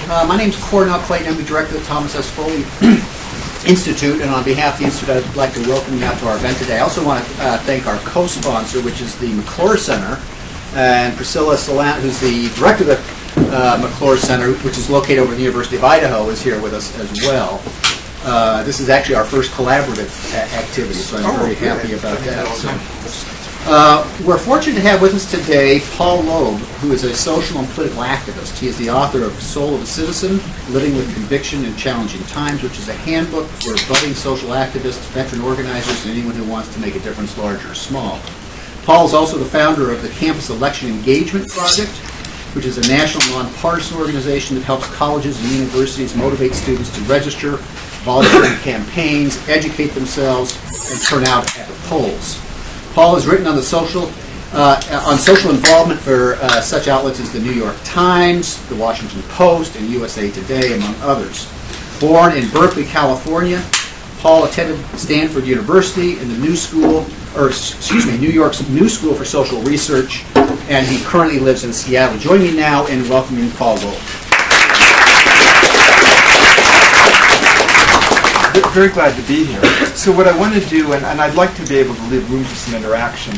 My name's Cornell Clayton. I'm the director of the Thomas S. Foley Institute, and on behalf of the Institute, I'd like to welcome you out to our event today. I also want to thank our co-sponsor, which is the McClure Center, and Priscilla Salant, who's the director of the McClure Center, which is located over at the University of Idaho, is here with us as well. This is actually our first collaborative activity, so I'm very happy about that. We're fortunate to have with us today Paul Loeb, who is a social and political activist. He is the author of Soul of a Citizen, Living with Conviction in Challenging Times, which is a handbook for budding social activists, veteran organizers, and anyone who wants to make a difference large or small. Paul is also the founder of the Campus Election Engagement Project, which is a national nonpartisan organization that helps colleges and universities motivate students to register, volunteer in campaigns, educate themselves, and turn out at the polls. Paul has written on social involvement for such outlets as the New York Times, the Washington Post, and USA Today, among others. Born in Berkeley, California, Paul attended Stanford University in the New York's New School for Social Research, and he currently lives in Seattle. Join me now in welcoming Paul Loeb. Very glad to be here. So what I want to do, and I'd like to be able to leave room for some interaction,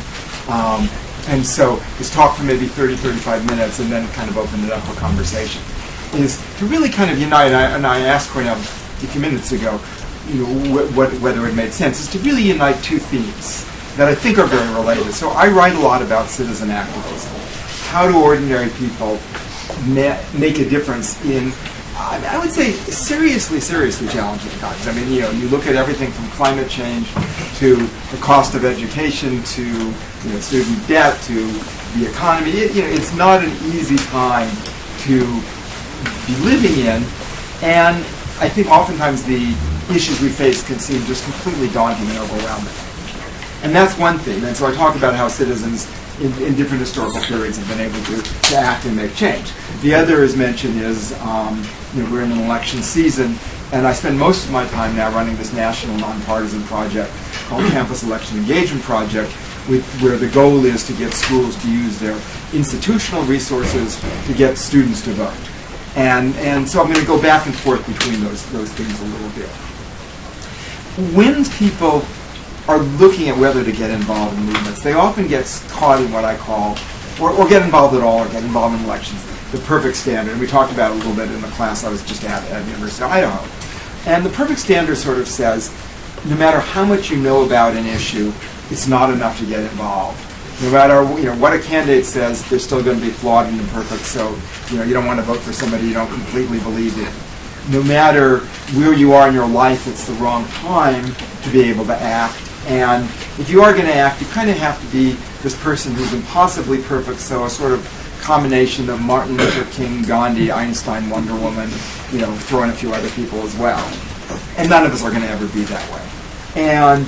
and so is talk for maybe 30, 35 minutes and then kind of open it up for conversation, is to really kind of unite, and I asked Cornell a few minutes ago, whether it made sense, is to really unite two themes that I think are very related. So I write a lot about citizen activism. How do ordinary people make a difference in, I would say, seriously challenging times? I mean, you look at everything from climate change to the cost of education to student debt to the economy. It's not an easy time to be living in, and I think oftentimes the issues we face can seem just completely daunting and overwhelming. And that's one thing. And so I talk about how citizens in different historical periods have been able to act and make change. The other, as mentioned, is we're in an election season, and I spend most of my time now running this national nonpartisan project called Campus Election Engagement Project, where the goal is to get schools to use their institutional resources to get students to vote. And so I'm going to go back and forth between those things a little bit. When people are looking at whether to get involved in movements, they often get caught in what I call, or get involved at all, or get involved in elections, the perfect standard. And we talked about it a little bit in the class I was just at the University of Idaho. And the perfect standard sort of says, no matter how much you know about an issue, it's not enough to get involved. No matter what a candidate says, they're still going to be flawed and imperfect, so you don't want to vote for somebody you don't completely believe in. No matter where you are in your life, it's the wrong time to be able to act. And if you are going to act, you kind of have to be this person who's impossibly perfect, so a sort of combination of Martin Luther King, Gandhi, Einstein, Wonder Woman, throw in a few other people as well. And none of us are going to ever be that way. And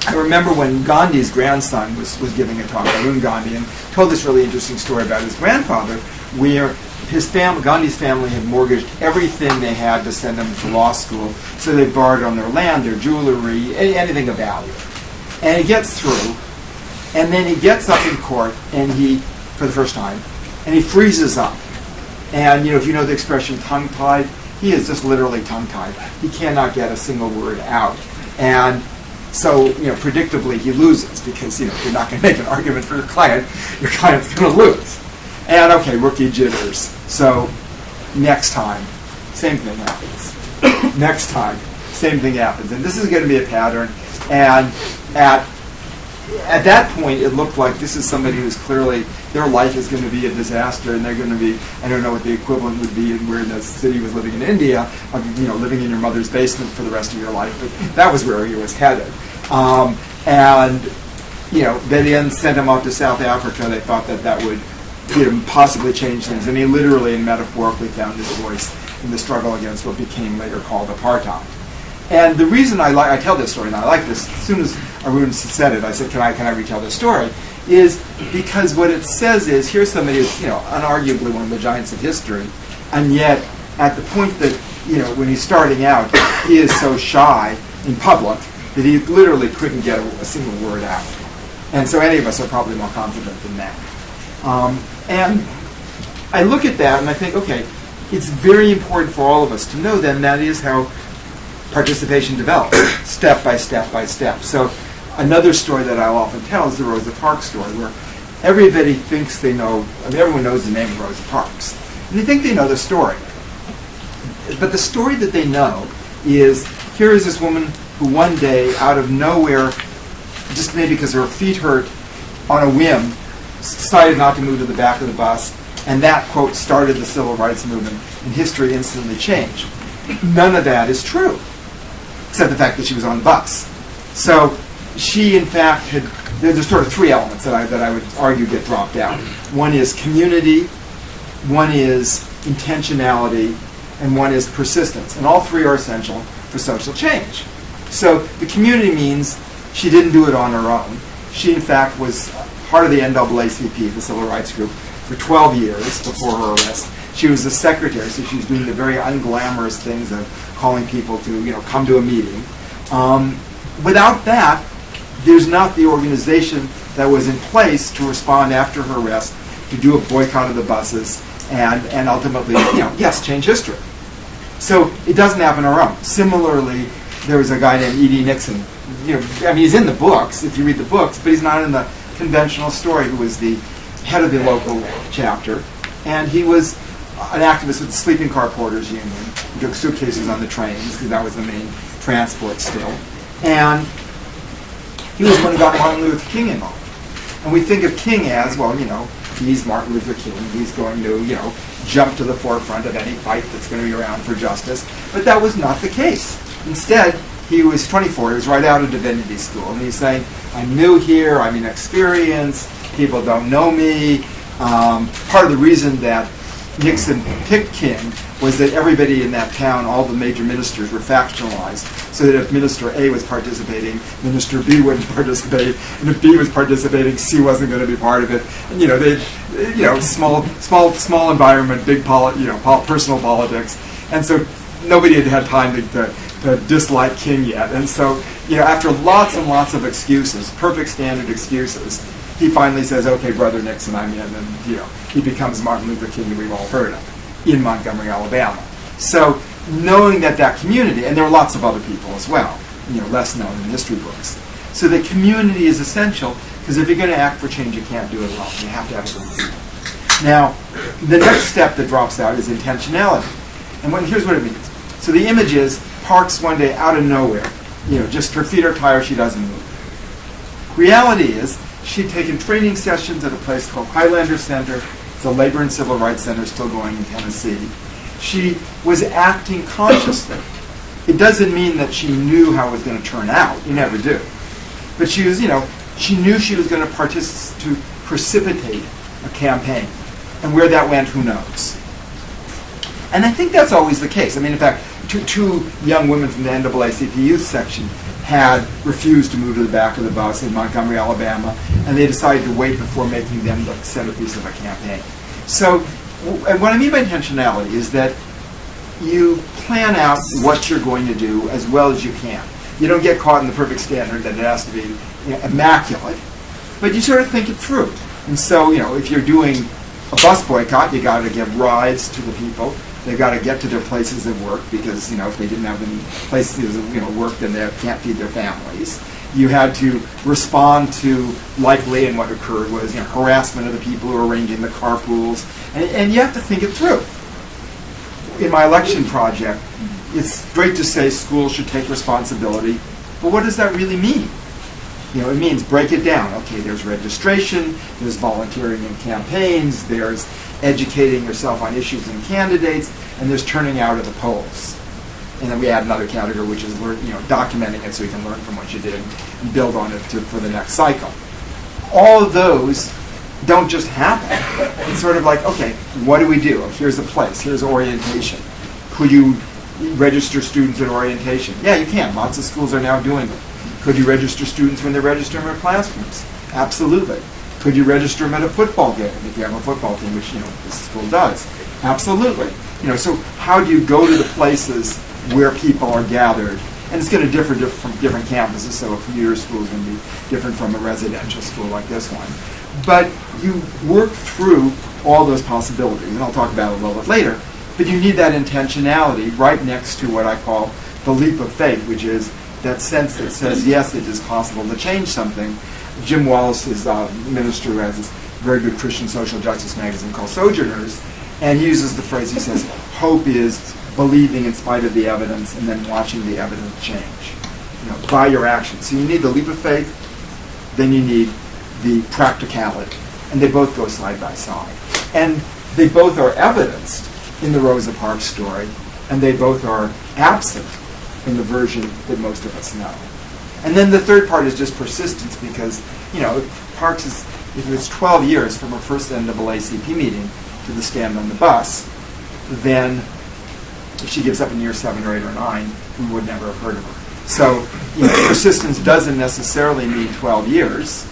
I remember when Gandhi's grandson was giving a talk, Arun Gandhi, and told this really interesting story about his grandfather, where Gandhi's family had mortgaged everything they had to send them to law school, so they borrowed on their land, their jewelry, anything of value. And he gets through, and then he gets up in court, and for the first time, and he freezes up. And if you know the expression tongue-tied, he is just literally tongue-tied. He cannot get a single word out. And so, predictably, he loses because, if you're not going to make an argument for your client's going to lose. And, okay, rookie jitters. So, next time, same thing happens. Next time, same thing happens. And this is going to be a pattern. And at that point, it looked like this is somebody who's clearly, their life is going to be a disaster, and they're going to be, I don't know what the equivalent would be where the city was living in India, living in your mother's basement for the rest of your life. But that was where he was headed. They then sent him out to South Africa. They thought that would possibly change things. And he literally and metaphorically found his voice in the struggle against what became later called apartheid. And the reason I tell this story, and I like this, as soon as Arun said it, I said, can I retell this story, is because what it says is, here's somebody who's, unarguably one of the giants of history, and yet at the point that, when he's starting out, he is so shy in public that he literally couldn't get a single word out. And so any of us are probably more confident than that. And I look at that and I think, okay, it's very important for all of us to know then that is how participation develops, step by step by step. So another story that I'll often tell is the Rosa Parks story, where everybody thinks they know, I mean, everyone knows the name of Rosa Parks, and they think they know the story. But the story that they know is, here is this woman who one day, out of nowhere, just maybe because her feet hurt, on a whim, decided not to move to the back of the bus, and that, quote, started the civil rights movement, and history instantly changed. None of that is true, except the fact that she was on the bus. So she, in fact, had, there's sort of three elements that I would argue get dropped out. One is community, one is intentionality, and one is persistence. And all three are essential for social change. So the community means she didn't do it on her own. She, in fact, was part of the NAACP, the civil rights group, for 12 years before her arrest. She was the secretary, so she was doing the very unglamorous things of calling people to, come to a meeting. Without that, there's not the organization that was in place to respond after her arrest, to do a boycott of the buses, and ultimately, yes, change history. So it doesn't happen on our own. Similarly, there was a guy named E.D. Nixon. He's in the books, if you read the books, but he's not in the conventional story, who was the head of the local chapter. And he was an activist with the Sleeping Car Porters Union. He took suitcases on the trains, because that was the main transport still. And he was the one who got Martin Luther King involved. And we think of King as, well, he's Martin Luther King. He's going to, jump to the forefront of any fight that's going to be around for justice. But that was not the case. Instead, he was 24. He was right out of divinity school. And he's saying, I'm new here. I'm inexperienced. People don't know me. Part of the reason that Nixon picked King was that everybody in that town, all the major ministers, were factionalized, so that if Minister A was participating, Minister B wouldn't participate, and if B was participating, C wasn't going to be part of it. And small environment, big personal politics, and so nobody had time to dislike King yet. And so, after lots and lots of excuses, perfect standard excuses, he finally says, "Okay, Brother Nixon, I'm in," and he becomes Martin Luther King that we've all heard of in Montgomery, Alabama. So knowing that community, and there are lots of other people as well, less known in history books. So the community is essential, because if you're going to act for change, you can't do it alone. You have to have a group of people. Now, the next step that drops out is intentionality. And here's what it means. So the image is Parks one day out of nowhere, just her feet are tired, she doesn't move. Reality is, she'd taken training sessions at a place called Highlander Center. It's a labor and civil rights center still going in Tennessee. She was acting consciously. It doesn't mean that she knew how it was going to turn out. You never do. But she was, she knew she was going to precipitate a campaign. And where that went, who knows? And I think that's always the case. In fact, two young women from the NAACP youth section had refused to move to the back of the bus in Montgomery, Alabama, and they decided to wait before making them the centerpiece of a campaign. So, and what I mean by intentionality is that you plan out what you're going to do as well as you can. You don't get caught in the perfect standard that it has to be immaculate, but you sort of think it through. And so, if you're doing a bus boycott, you got to give rides to the people. They've got to get to their places of work, because if they didn't have any places of work, then they can't feed their families. You had to respond to, likely, and what occurred was harassment of the people who were arranging the carpools, and you have to think it through. In my election project, it's great to say schools should take responsibility, but what does that really mean? It means break it down. Okay, there's registration, there's volunteering in campaigns, there's educating yourself on issues and candidates, and there's turning out at the polls. And then we add another category, which is documenting it so you can learn from what you did and build on it for the next cycle. All of those don't just happen. It's sort of like, okay, what do we do? Here's a place, here's orientation. Could you register students at orientation? Yeah, you can. Lots of schools are now doing it. Could you register students when they're registering their classrooms? Absolutely. Could you register them at a football game if you have a football team, which this school does? Absolutely. So how do you go to the places where people are gathered? And it's going to differ from different campuses. So a commuter school is going to be different from a residential school like this one. But you work through all those possibilities, and I'll talk about it a little bit later. but you need that intentionality right next to what I call the leap of faith, which is that sense that says, yes, it is possible to change something. Jim Wallace is a minister who has this very good Christian social justice magazine called Sojourners, and he uses the phrase, he says, hope is believing in spite of the evidence and then watching the evidence change, by your actions. So you need the leap of faith, then you need the practicality, and they both go side by side. And they both are evidenced in the Rosa Parks story, and they both are absent in the version that most of us know. And then the third part is just persistence, because, Parks is, if it's 12 years from her first NAACP meeting to the stand on the bus, then if she gives up in year 7 or 8 or 9, we would never have heard of her. So, persistence doesn't necessarily mean 12 years,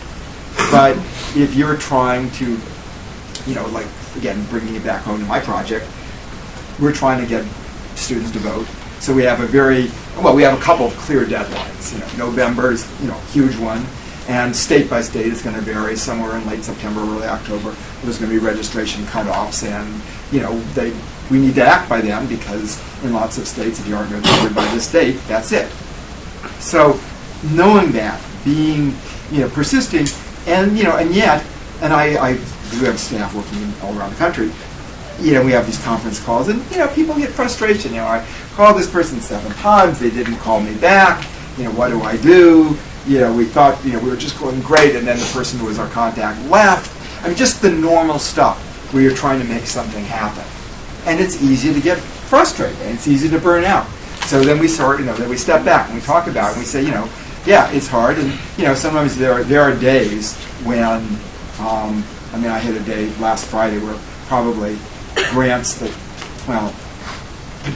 but if you're trying to, like, again, bringing it back home to my project, we're trying to get students to vote. So we have we have a couple of clear deadlines. November is, huge one, and state by state is going to vary. Somewhere in late September, early October, there's going to be registration cutoffs, and we need to act by them, because in lots of states, if you aren't registered by this date, that's it. So knowing that, being persisting, and I do have staff working all around the country. We have these conference calls, and people get frustration. I called this person 7 times, they didn't call me back. What do I do? We thought we were just going great, and then the person who was our contact left. I mean, just the normal stuff where you're trying to make something happen, and it's easy to get frustrated, and it's easy to burn out. So then we then we step back and we talk about it, and we say, yeah, it's hard, and sometimes there are days when I had a day last Friday where probably grants that,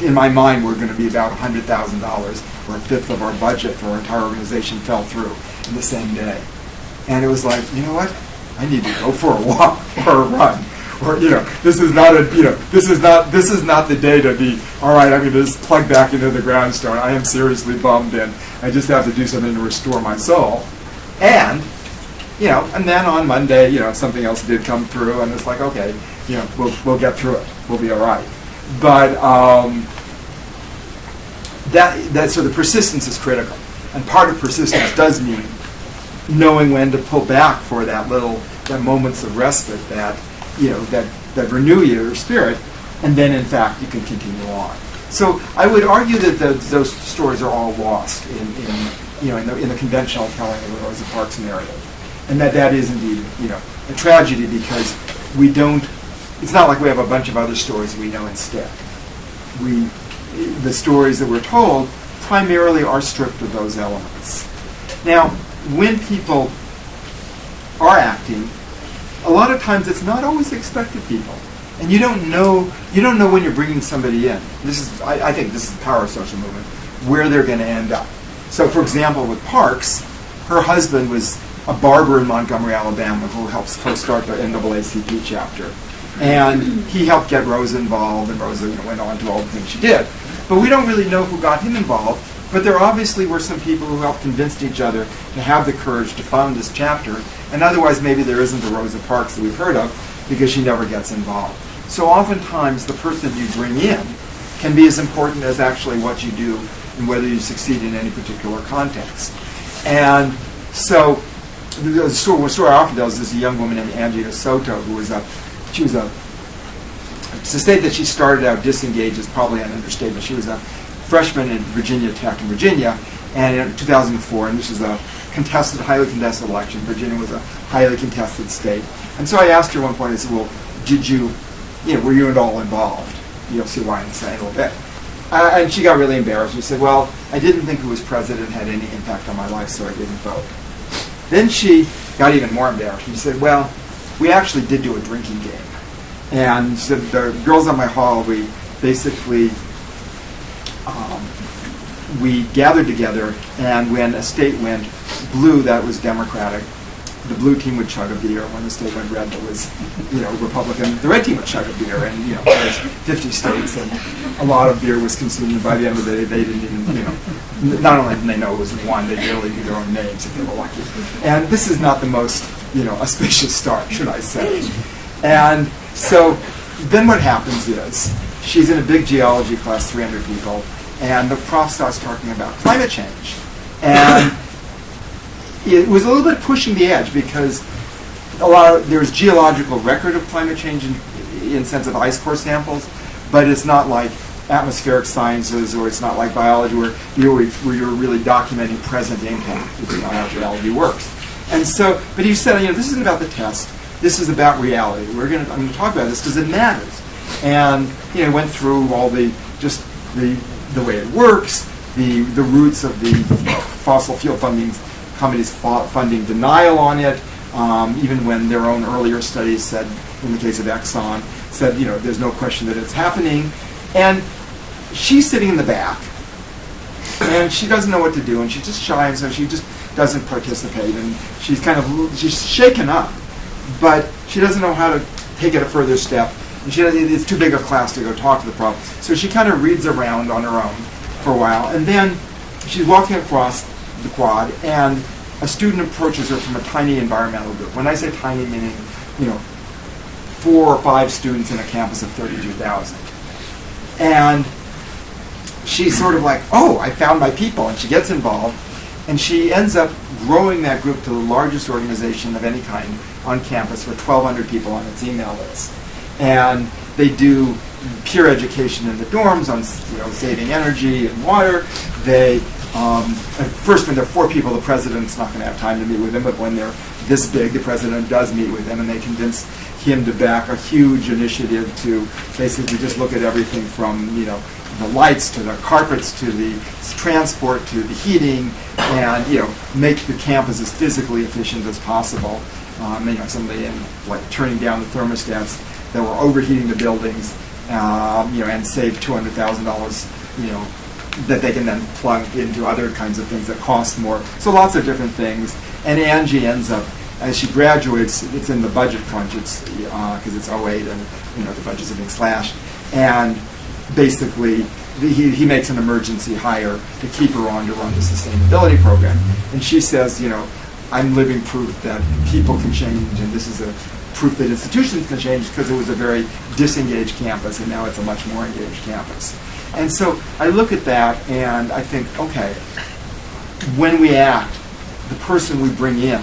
in my mind, were going to be about $100,000, or a fifth of our budget for our entire organization, fell through in the same day. And it was like, you know what? I need to go for a walk or a run, or this is not the day to be, all right, I'm going to just plug back into the grindstone. I am seriously bummed, and I just have to do something to restore my soul. And and then on Monday, something else did come through, and it's like, okay, we'll get through it. We'll be all right. But so the persistence is critical, and part of persistence does mean knowing when to pull back for that moments of respite that that renew your spirit, and then in fact you can continue on. So I would argue that those stories are all lost in the conventional telling of the Rosa Parks narrative. And that is indeed, a tragedy, because we don't. It's not like we have a bunch of other stories we know instead. The stories that we're told primarily are stripped of those elements. Now, when people are acting, a lot of times it's not always expected people, and you don't know when you're bringing somebody in. I think this is the power of social movement, where they're going to end up. So, for example, with Parks, her husband was a barber in Montgomery, Alabama, who helps co-start the NAACP chapter. And he helped get Rosa involved, and Rosa went on to all the things she did. But we don't really know who got him involved, but there obviously were some people who helped convince each other to have the courage to found this chapter, and otherwise maybe there isn't the Rosa Parks that we've heard of, because she never gets involved. So oftentimes the person you bring in can be as important as actually what you do and whether you succeed in any particular context. And so the story I often tell is a young woman named Angela Soto, who was to say that she started out disengaged is probably an understatement. She was a freshman at Virginia Tech in Virginia, and in 2004, and this was a highly contested election. Virginia was a highly contested state. And so I asked her at one point, I said, well, were you at all involved? You'll see why in a little bit. And she got really embarrassed. She said, well, I didn't think who was president had any impact on my life, so I didn't vote. Then she got even more embarrassed. She said, well, we actually did do a drinking game. And she said, the girls on my hall, we basically, we gathered together, and when a state went blue, that was Democratic. The blue team would chug a beer. When the state went red, that was, Republican. The red team would chug a beer, and there's 50 states, and a lot of beer was consumed. And by the end of the day, they didn't even, not only didn't they know it was one, they barely knew their own names if they were lucky. And this is not the most, auspicious start, should I say? And so then what happens is she's in a big geology class, 300 people, and the prof starts talking about climate change. And it was a little bit pushing the edge because there's geological record of climate change in sense of ice core samples, but it's not like atmospheric sciences, or it's not like biology where you're really documenting present impact, which is not how geology works. And so, but he said, this isn't about the test. This is about reality. I'm going to talk about this because it matters. And went through all the way it works, the roots of the fossil fuel companies funding denial on it, even when their own earlier studies said, in the case of Exxon, said there's no question that it's happening. And she's sitting in the back, and she doesn't know what to do, and she's just shy, and so she just doesn't participate, and she's shaken up, but she doesn't know how to take it a further step, and it's too big a class to go talk to the prof. So she kind of reads around on her own for a while, and then she's walking across the quad, and a student approaches her from a tiny environmental group. When I say tiny, meaning 4 or 5 students in a campus of 32,000. And she's sort of like, oh, I found my people, and she gets involved, and she ends up growing that group to the largest organization of any kind on campus with 1,200 people on its email list. And they do peer education in the dorms on saving energy and water. They at first, when there are 4 people, the president's not going to have time to meet with them, but when they're this big, the president does meet with them, and they convince him to back a huge initiative to basically just look at everything from the lights to the carpets to the transport to the heating, and make the campus as physically efficient as possible. Somebody like turning down the thermostats that were overheating the buildings, and save $200,000, that they can then plug into other kinds of things that cost more. So lots of different things. And Angie ends up, as she graduates, it's in the budget crunch. It's because it's '08 and the budgets are being slashed. And basically, he makes an emergency hire to keep her on to run the sustainability program. And she says, I'm living proof that people can change, and this is a proof that institutions can change, because it was a very disengaged campus, and now it's a much more engaged campus. And so I look at that, and I think, okay, when we act, the person we bring in,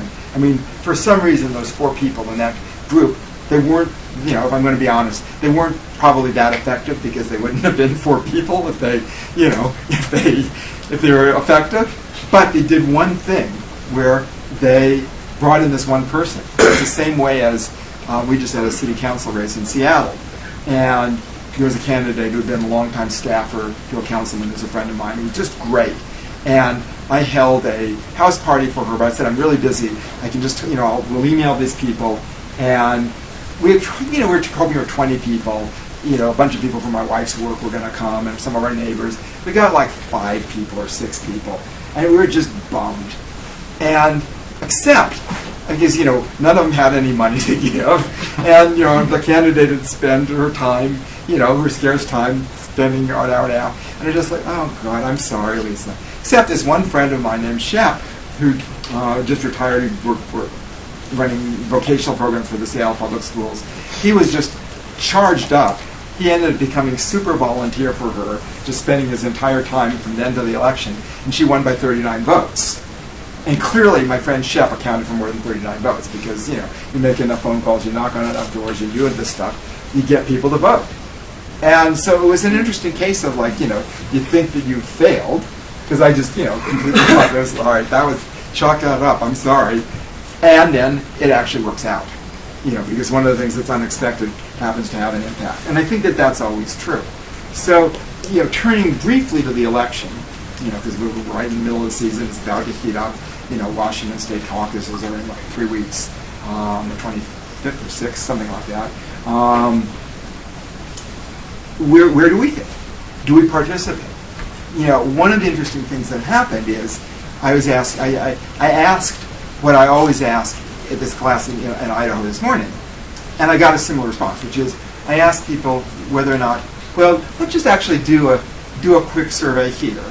for some reason, those 4 people in that group, they weren't, if I'm going to be honest, they weren't probably that effective, because they wouldn't have been 4 people if they, if they were effective. But they did one thing where they brought in this one person. It's the same way as we just had a city council race in Seattle, and there was a candidate who had been a longtime staffer to a councilman who's a friend of mine. He was just great. And I held a house party for her, but I said, I'm really busy. I can just, we'll email these people. And we were hoping for 20 people. A bunch of people from my wife's work were going to come, and some of our neighbors. We got like 5 people or 6 people. And we were just bummed. And except, because, none of them had any money to give. And, the candidate had spent her time, her scarce time spending an hour and a half. And I'm just like, oh, God, I'm sorry, Lisa. Except this one friend of mine named Shep, who just retired, he worked for running vocational programs for the Seattle Public Schools. He was just charged up. He ended up becoming super volunteer for her, just spending his entire time from then to the election. And she won by 39 votes. And clearly, my friend Shep accounted for more than 39 votes, because, you make enough phone calls, you knock on enough doors, you do this stuff, you get people to vote. And so it was an interesting case of, like, you think that you failed, because I just, completely thought this, all right, that was, chalk that up, I'm sorry. And then it actually works out, because one of the things that's unexpected happens to have an impact. And I think that that's always true. So, turning briefly to the election, because we're right in the middle of the season, it's about to heat up. Washington State caucuses are in like 3 weeks, the 25th or 6th, something like that. Where do we fit? Do we participate? One of the interesting things that happened is I asked what I always ask at this class in Idaho this morning, and I got a similar response, which is I asked people whether or not, well, let's just actually do a quick survey here.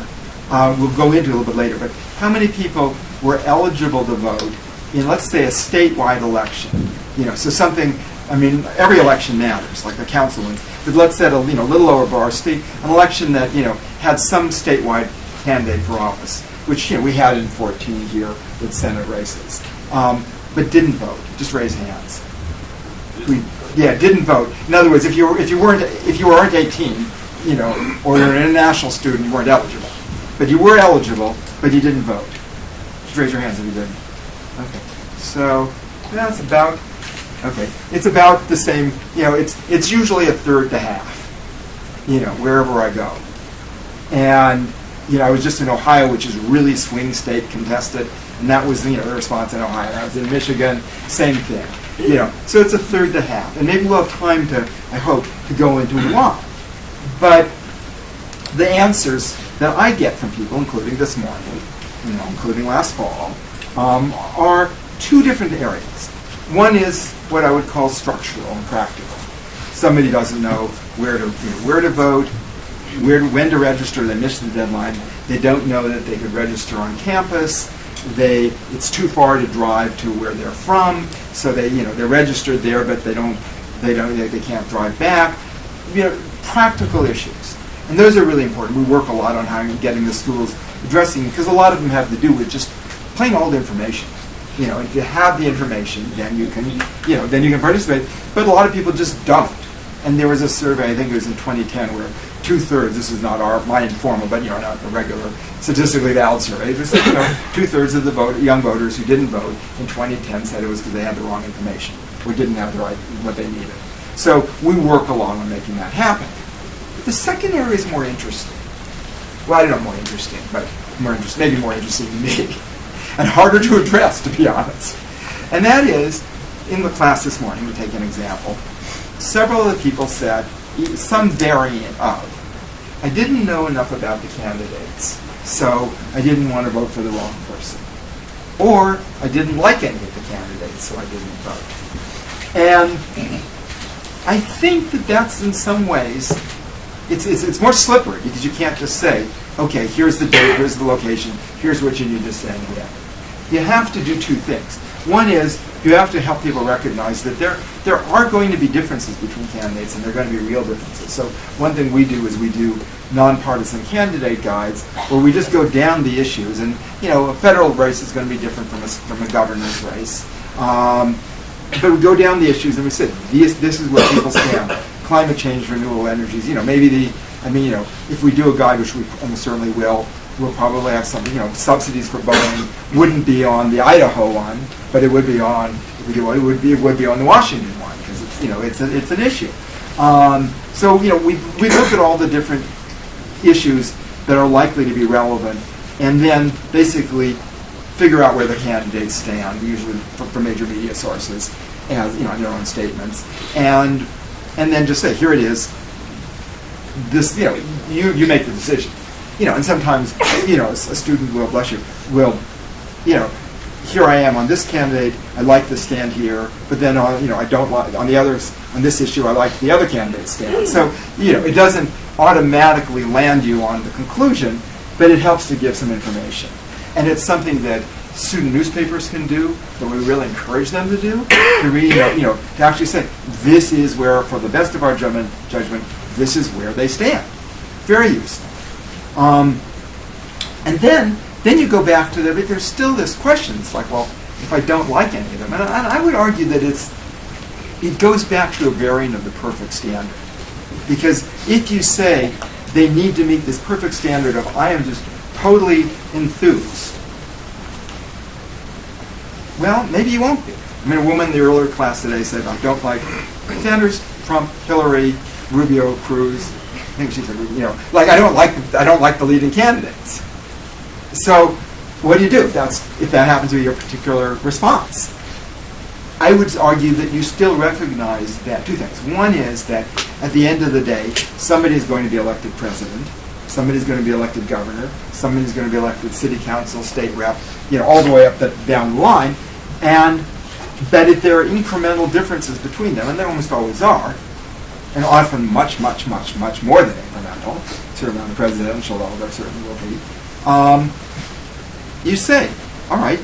We'll go into it a little bit later, but how many people were eligible to vote in, let's say, a statewide election? So something, every election matters, like the council ones. but let's set a little lower bar. An election that had some statewide candidate for office, which we had in 14 here with Senate races, but didn't vote. Just raise hands. Didn't vote. In other words, if you weren't 18, or you're an international student, you weren't eligible. But you were eligible, but you didn't vote. Just raise your hands if you didn't. Okay. So that's about. Okay. It's about the same. It's usually a third to half. Wherever I go, and I was just in Ohio, which is really swing state contested, and that was the response in Ohio. I was in Michigan, same thing. So it's a third to half, and maybe we'll have time to, I hope, to go into why. But the answers that I get from people, including this morning, including last fall, are two different areas. One is what I would call structural and practical. Somebody doesn't know where to vote, when to register. They missed the deadline. They don't know that they could register on campus. It's too far to drive to where they're from, so they're registered there, but they can't drive back. Practical issues, and those are really important. We work a lot on how getting the schools addressing, because a lot of them have to do with just plain old information. If you have the information, then you can participate. But a lot of people just don't. And there was a survey, I think it was in 2010, where 2/3. This is not my informal, but not a regular statistically valid survey. It was 2/3 of the young voters who didn't vote in 2010 said it was because they had the wrong information or didn't have what they needed. So we work along on making that happen. But the second area is more interesting. Well, I don't know more interesting, but maybe more interesting to me, and harder to address, to be honest. And that is, in the class this morning, to take an example, several of the people said, some variant of, I didn't know enough about the candidates, so I didn't want to vote for the wrong person. Or I didn't like any of the candidates, so I didn't vote. And I think that that's in some ways, it's more slippery, because you can't just say, okay, here's the date, here's the location, here's what you need to send here. You have to do two things. One is, you have to help people recognize that there are going to be differences between candidates, and there are going to be real differences. So one thing we do is we do nonpartisan candidate guides, where we just go down the issues. And a federal race is going to be different from a governor's race. But we go down the issues and we say, this is where people stand. Climate change, renewable energies. If we do a guide, which we almost certainly will, we'll probably have some, subsidies for Boeing wouldn't be on the Idaho one, but it would be on, it would be on the Washington one, because it's an issue. So we look at all the different issues that are likely to be relevant, and then basically figure out where the candidates stand, usually from major media sources, as in their own statements, and then just say, here it is. This, you make the decision. And sometimes, a student will, bless you, here I am on this candidate, I like the stand here, but then I don't like, on this issue, I like the other candidate's stand. So, it doesn't automatically land you on the conclusion, but it helps to give some information. And it's something that student newspapers can do, that we really encourage them to do, to read, to actually say, this is where, for the best of our judgment, this is where they stand. Very useful. And then you go back to but there's still this question. It's like, well, if I don't like any of them, and I would argue that it goes back to a variant of the perfect standard. Because if you say they need to meet this perfect standard of I am just totally enthused, well, maybe you won't be. A woman in the earlier class today said, I don't like Sanders, Trump, Hillary, Rubio, Cruz. I think she said, I don't like the leading candidates. So what do you do if that happens to be your particular response? I would argue that you still recognize that two things. One is that at the end of the day, somebody is going to be elected president, somebody is going to be elected governor, somebody is going to be elected city council, state rep, all the way up down the line, and that if there are incremental differences between them, and there almost always are, and often much, much, much, much more than incremental, certainly on the presidential level there certainly will be, you say, all right,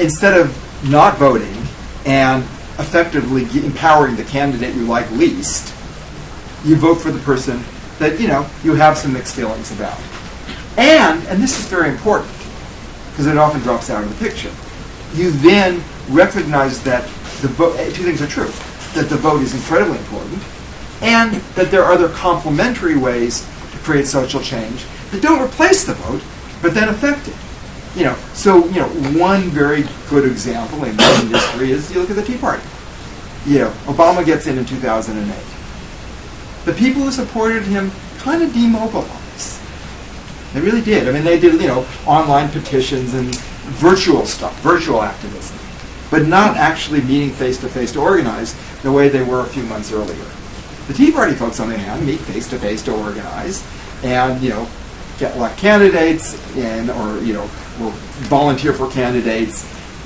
instead of not voting and effectively empowering the candidate you like least, you vote for the person that, you have some mixed feelings about. And this is very important, because it often drops out of the picture, you then recognize that the vote, two things are true, that the vote is incredibly important, and that there are other complementary ways to create social change that don't replace the vote, but then affect it. One very good example in modern history is you look at the Tea Party. Obama gets in 2008. The people who supported him kind of demobilized. They really did. I mean, they did, online petitions and virtual stuff, virtual activism, but not actually meeting face-to-face to organize the way they were a few months earlier. The Tea Party folks, on the other hand, meet face-to-face to organize and, get elect candidates or volunteer for candidates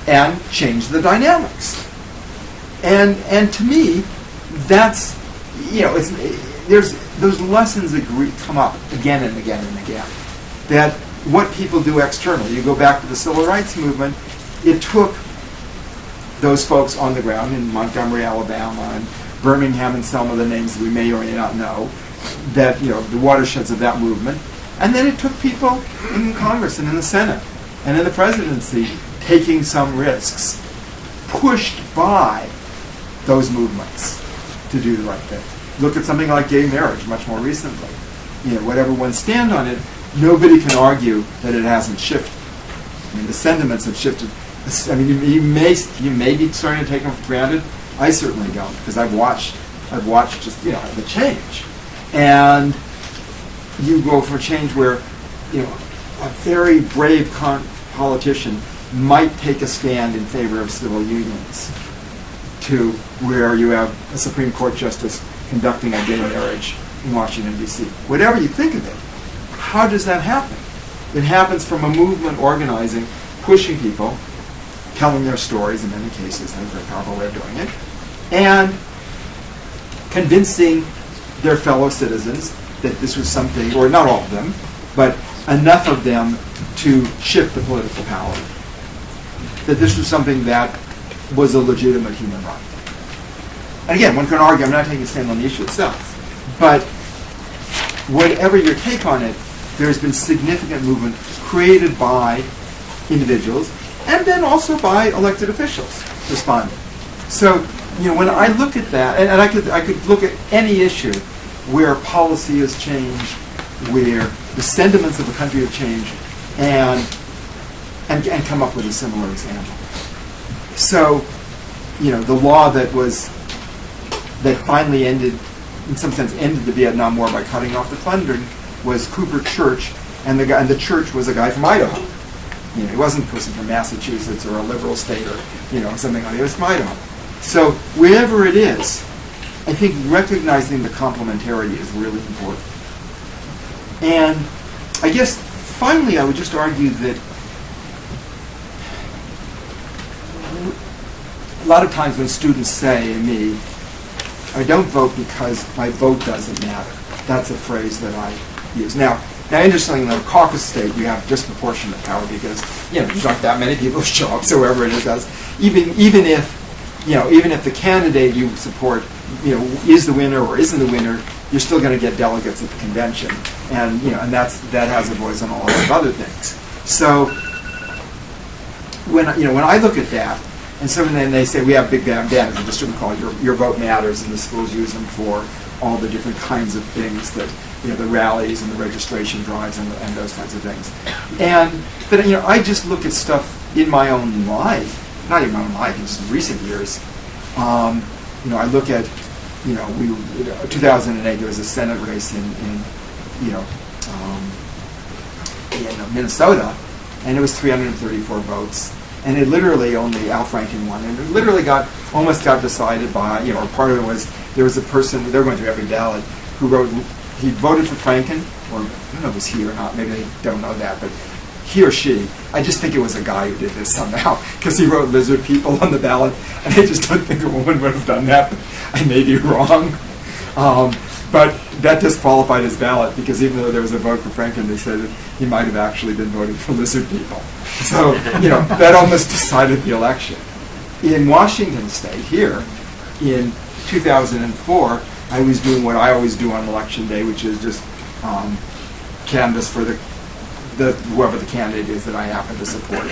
and change the dynamics. And to me, that's, there's those lessons that come up again and again and again. That what people do externally, you go back to the civil rights movement, it took those folks on the ground in Montgomery, Alabama, and Birmingham and Selma, the names that we may or may not know, that, the watersheds of that movement. And then it took people in Congress and in the Senate and in the presidency taking some risks, pushed by those movements to do the right thing. Look at something like gay marriage much more recently. Whatever one stand on it, nobody can argue that it hasn't shifted. I mean, the sentiments have shifted. I mean, you may be starting to take them for granted. I certainly don't, because I've watched just the change, and you go for a change where a very brave politician might take a stand in favor of civil unions, to where you have a Supreme Court justice conducting a gay marriage in Washington, D.C. Whatever you think of it, how does that happen? It happens from a movement organizing, pushing people, telling their stories in many cases, that's a very powerful way of doing it, and convincing their fellow citizens that this was something, or not all of them, but enough of them to shift the political power, that this was something that was a legitimate human right. And again, one can argue, I'm not taking a stand on the issue itself, but whatever your take on it, there's been significant movement created by individuals and then also by elected officials responding. So, when I look at that, and I could look at any issue where policy has changed, where the sentiments of the country have changed, and come up with a similar example. So, the law that finally ended, in some sense, ended the Vietnam War by cutting off the plundering was Cooper Church, and the church was a guy from Idaho. He wasn't a person from Massachusetts or a liberal state or something like that. It was from Idaho. So wherever it is, I think recognizing the complementarity is really important. And I guess finally I would just argue that a lot of times when students say to me, I don't vote because my vote doesn't matter. That's a phrase that I use. Now interestingly, in the caucus state, we have disproportionate power because there's not that many people who show up. So whoever it is does. Even if the candidate you support, is the winner or isn't the winner, you're still going to get delegates at the convention, and that has a voice on all of other things. So when I look at that, and so then they say we have big banners, and just we call your vote matters, and the schools use them for all the different kinds of things that the rallies and the registration drives and those kinds of things. But I just look at stuff in my own life, not even my own life, in just recent years. I look at 2008 there was a Senate race in Minnesota, and it was 334 votes. And it literally only Al Franken won, and it literally almost got decided by, or part of it was there was a person, they were going through every ballot, who he voted for Franken, or I don't know if it was he or not, maybe they don't know that, but he or she, I just think it was a guy who did this somehow, because he wrote lizard people on the ballot, and I just don't think a woman would have done that, but I may be wrong. But that disqualified his ballot, because even though there was a vote for Franken, they said that he might have actually been voting for lizard people. So, that almost decided the election. In Washington State, here, in 2004, I was doing what I always do on election day, which is just canvass for the whoever the candidate is that I happen to support.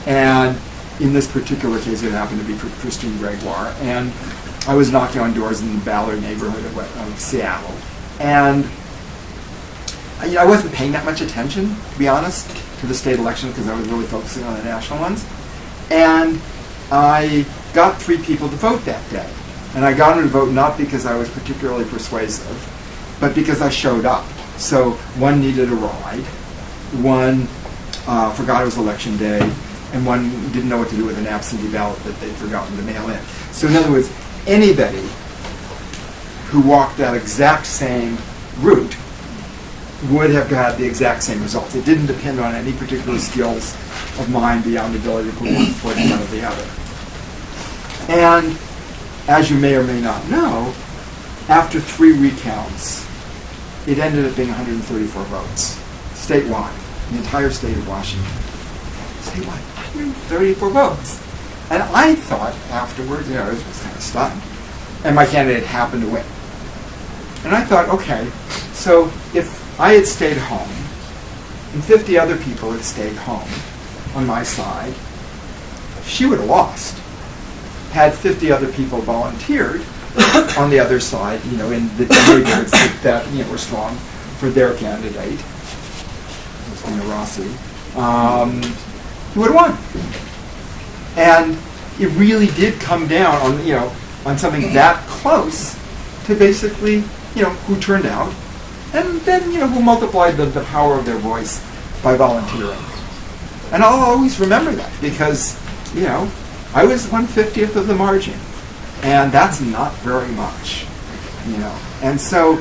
And in this particular case, it happened to be for Christine Gregoire. And I was knocking on doors in the Ballard neighborhood of Seattle. And I wasn't paying that much attention, to be honest, to the state election because I was really focusing on the national ones. And I got 3 people to vote that day. And I got them to vote not because I was particularly persuasive, but because I showed up. So one needed a ride, one forgot it was election day, and one didn't know what to do with an absentee ballot that they'd forgotten to mail in. So in other words, anybody who walked that exact same route would have got the exact same results. It didn't depend on any particular skills of mine beyond the ability to put one foot in front of the other. And as you may or may not know, after 3 recounts, it ended up being 134 votes, statewide, the entire state of Washington. Statewide, 134 votes. And I thought afterwards, I was kind of stunned, and my candidate happened to win. And I thought, okay, so if I had stayed home, and 50 other people had stayed home on my side, she would have lost. Had 50 other people volunteered on the other side, in the neighborhoods that were strong for their candidate, Rossi, he would have won. And it really did come down on something that close to basically, who turned out, and then, who multiplied the power of their voice by volunteering. And I'll always remember that because, I was 1/50th of the margin, and that's not very much, And so,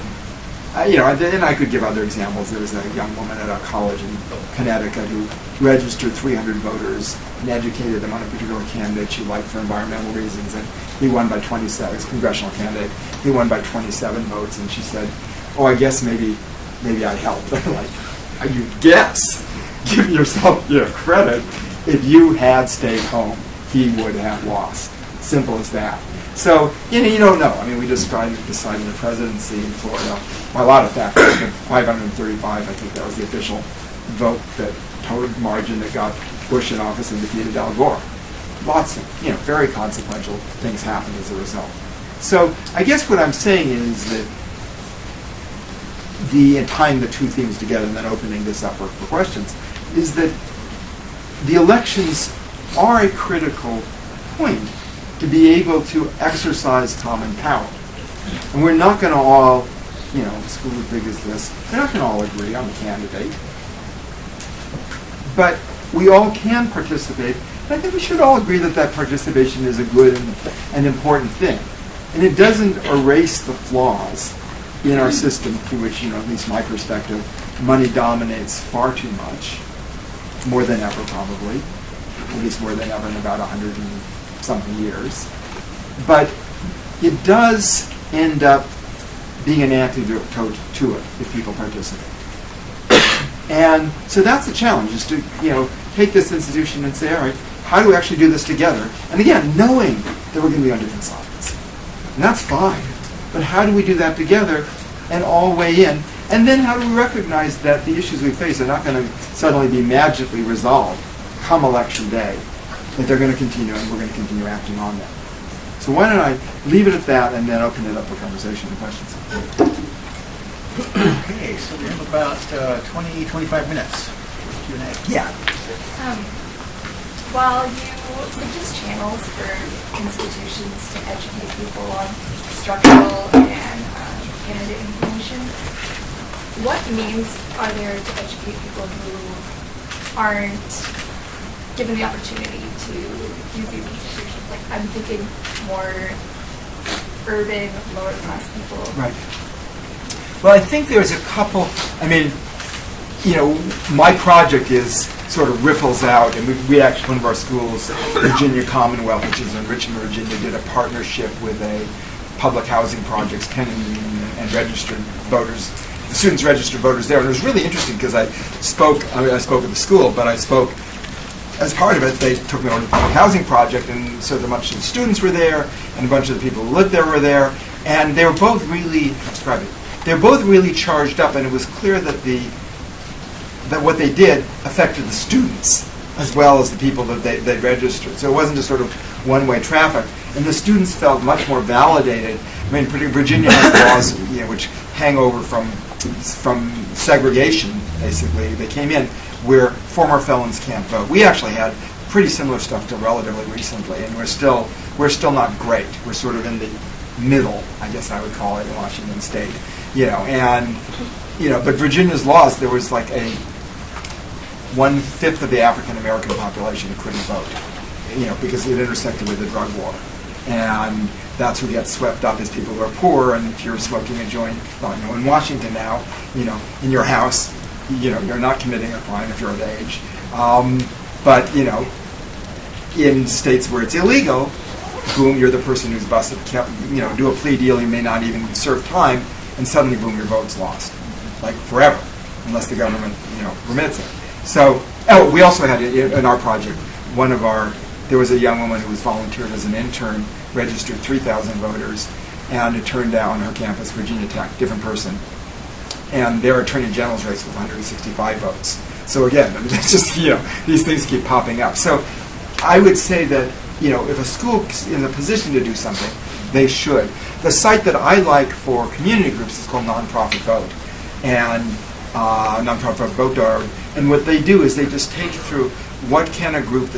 and I could give other examples. There was a young woman at a college in Connecticut who registered 300 voters and educated them on a particular candidate she liked for environmental reasons, and he won by 27. Congressional candidate. He won by 27 votes, and she said, "Oh, I guess maybe I helped." Like, you guess? Give yourself credit. If you had stayed home, he would have lost. Simple as that. So, you don't know. I mean, we just decided the presidency in Florida by a lot of factors. 535, I think that was the official vote, that total margin that got Bush in office and defeated Al Gore. Lots of, very consequential things happened as a result. So, I guess what I'm saying is that tying the two themes together and then opening this up for questions, is that the elections are a critical point to be able to exercise common power. And we're not going to all, a school as big as this, we're not going to all agree on the candidate. But we all can participate, and I think we should all agree that participation is a good and important thing. And it doesn't erase the flaws in our system, through which, at least my perspective, money dominates far too much, more than ever probably, at least more than ever in about 100 and something years. But it does end up being an antidote to it if people participate. And so that's the challenge, is to take this institution and say, all right, how do we actually do this together? And again, knowing that we're going to be on different sides. And that's fine. But how do we do that together and all weigh in? And then how do we recognize that the issues we face are not going to suddenly be magically resolved come election day, that they're going to continue and we're going to continue acting on them. So why don't I leave it at that and then open it up for conversation and questions. Okay, so we have about 20-25 minutes for Q&A. Yeah. While you suggest channels for institutions to educate people on structural and candidate information, what means are there to educate people who aren't given the opportunity to use these institutions? Like, I'm thinking more urban, lower class people. Right. Well, I think there's a couple, my project is sort of ripples out, and we actually, one of our schools, Virginia Commonwealth, which is in Richmond, Virginia, did a partnership with a public housing projects tenant union and registered voters. The students registered voters there, and it was really interesting because I spoke at the school, but I spoke as part of it. They took me over to the public housing project, and so a bunch of the students were there, and a bunch of the people who lived there were there, and they were both really, describe it, they were both really charged up, and it was clear that that what they did affected the students as well as the people that they registered. So it wasn't just sort of one-way traffic. And the students felt much more validated. I mean, Virginia has laws, which hang over from segregation, basically. They came in where former felons can't vote. We actually had pretty similar stuff till relatively recently, and we're still not great. We're sort of in the middle, I guess I would call it, in Washington State. But Virginia's laws, there was like a 1/5 of the African American population who couldn't vote, because it intersected with the drug war. And that's who gets swept up as people who are poor, and if you're smoking a joint, in Washington now, in your house, you're not committing a crime if you're of age. But in states where it's illegal, boom, you're the person who's busted, do a plea deal, you may not even serve time, and suddenly, boom, your vote's lost. Like forever, unless the government, remits it. So, we also had in our project, there was a young woman who was volunteered as an intern, registered 3,000 voters, and it turned out on her campus, Virginia Tech, different person, and their attorney general's race was 165 votes. So again, it's just, these things keep popping up. So I would say that, if a school is in a position to do something, they should. The site that I like for community groups is called Nonprofit Vote, and Nonprofit Vote.org. And what they do is they just take you through what can a group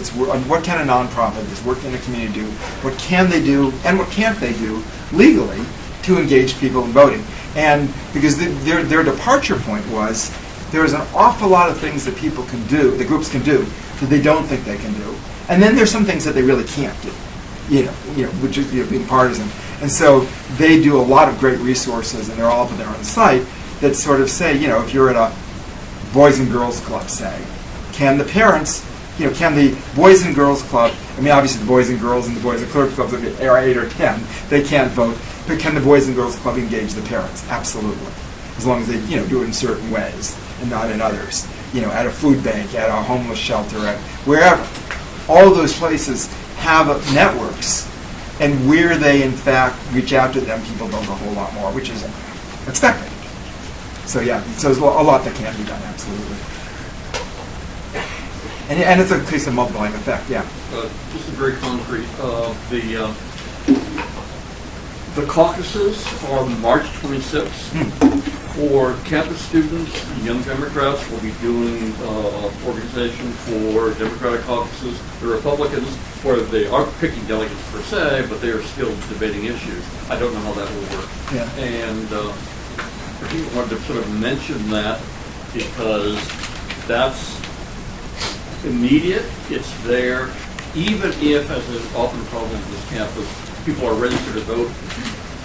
what can a nonprofit that's working in a community do, what can they do, and what can't they do legally to engage people in voting. And because their departure point was there's an awful lot of things that people can do, the groups can do, that they don't think they can do. And then there's some things that they really can't do, which is being partisan. And so they do a lot of great resources, and they're all up there on the site, that sort of say, if you're at a Boys and Girls Club, say, can the parents, can the Boys and Girls Club, obviously the Boys and Girls and the Boys and Clerks Clubs are 8 or 10, they can't vote, but can the Boys and Girls Club engage the parents? Absolutely. As long as they, do it in certain ways and not in others. At a food bank, at a homeless shelter, at wherever. All those places have networks, and where they, in fact, reach out to them, people vote a whole lot more, which is expected. So there's a lot that can be done, absolutely. And it's a case of multiplying effect, yeah. Just very concrete. The caucuses are March 26th. For campus students, Young Democrats will be doing organization for Democratic caucuses. The Republicans, where they aren't picking delegates per se, but they are still debating issues. I don't know how that will work. Yeah. And I think I wanted to sort of mention that because that's immediate. It's there. Even if, as is often a problem on this campus, people are registered to vote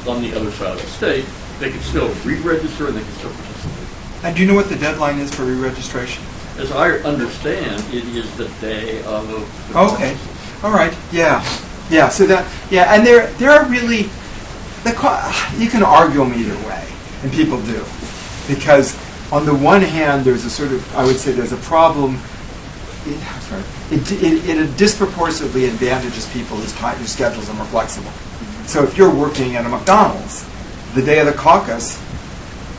on the other side of the state, they can still re-register and they can still participate. And do you know what the deadline is for re-registration? As I understand, it is the day of the Okay. All right. Yeah. So and there are really, you can argue them either way, and people do, because on the one hand, there's a sort of, I would say, there's a problem. It disproportionately advantages people whose schedules are more flexible. So if you're working at a McDonald's, the day of the caucus,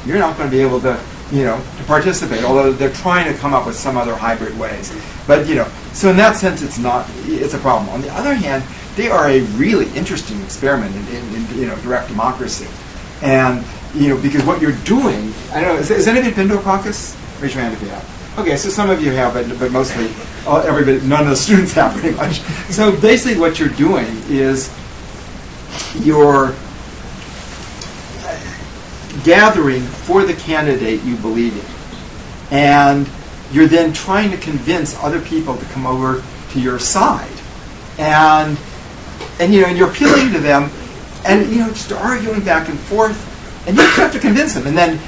you're not going to be able to, to participate, although they're trying to come up with some other hybrid ways. But, so in that sense, it's a problem. On the other hand, they are a really interesting experiment in direct democracy. And, because what you're doing, I don't know, has anybody been to a caucus? Raise your hand if you have. Okay, so some of you have, but mostly everybody, none of the students have pretty much. So basically what you're doing is you're gathering for the candidate you believe in. And you're then trying to convince other people to come over to your side. And you're appealing to them and, just arguing back and forth. And you have to convince them. And then,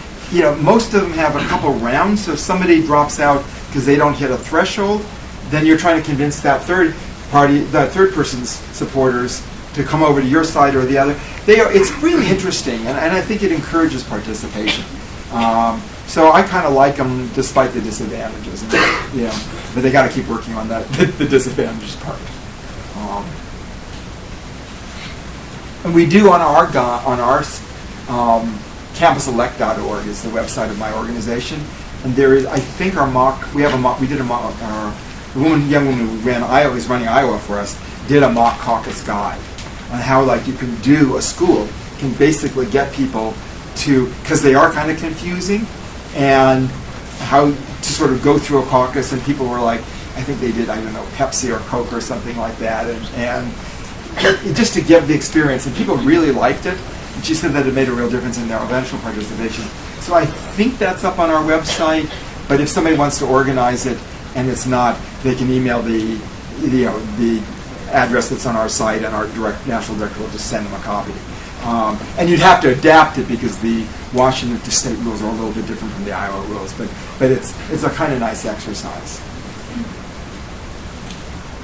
most of them have a couple rounds. So if somebody drops out because they don't hit a threshold, then you're trying to convince that third person's supporters to come over to your side or the other. It's really interesting, and I think it encourages participation. So I kind of like them despite the disadvantages. But they got to keep working on that, the disadvantages part. And we do on our campuselect.org is the website of my organization, and there is, I think, we did a mock. The young woman who is running Iowa for us, did a mock caucus guide on how, like, you can do a school can basically get people to, because they are kind of confusing, and how to sort of go through a caucus, and people were like, I think they did, I don't know, Pepsi or Coke or something like that, and just to give the experience, and people really liked it. And she said that it made a real difference in their eventual participation. So I think that's up on our website, but if somebody wants to organize it and it's not, they can email the address that's on our site, and our national director will just send them a copy. And you'd have to adapt it because the Washington state rules are a little bit different from the Iowa rules, but it's a kind of nice exercise.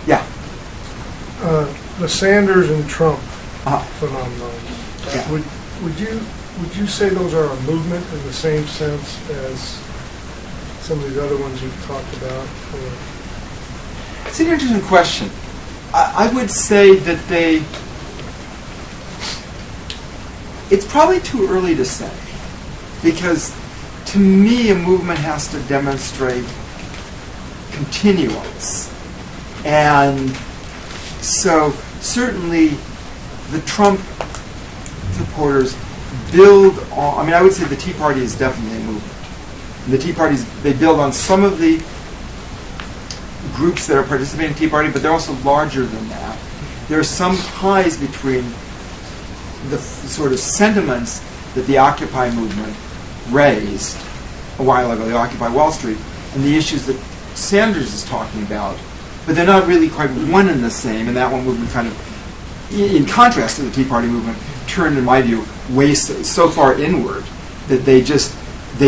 Yeah. The Sanders and Trump Uh-huh. phenomenon. Yeah. Would you say those are a movement in the same sense as some of these other ones you've talked about? Or? It's an interesting question. I would say that it's probably too early to say, because to me a movement has to demonstrate continuance. And so certainly the Trump supporters build on, I would say the Tea Party is definitely a movement. And the Tea Parties, they build on some of the groups that are participating in the Tea Party, but they're also larger than that. There are some ties between the sort of sentiments that the Occupy movement raised a while ago, the Occupy Wall Street, and the issues that Sanders is talking about, but they're not really quite one and the same, and that one movement kind of, in contrast to the Tea Party movement, turned, in my view, way so far inward that they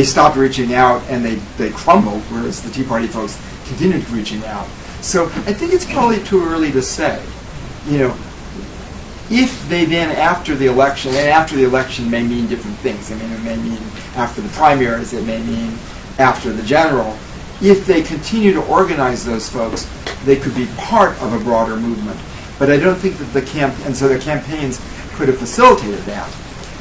stopped reaching out and they crumbled, whereas the Tea Party folks continued reaching out. So I think it's probably too early to say. If they then, after the election, and after the election may mean different things. It may mean after the primaries, it may mean after the general. If they continue to organize those folks, they could be part of a broader movement. But I don't think that and so their campaigns could have facilitated that.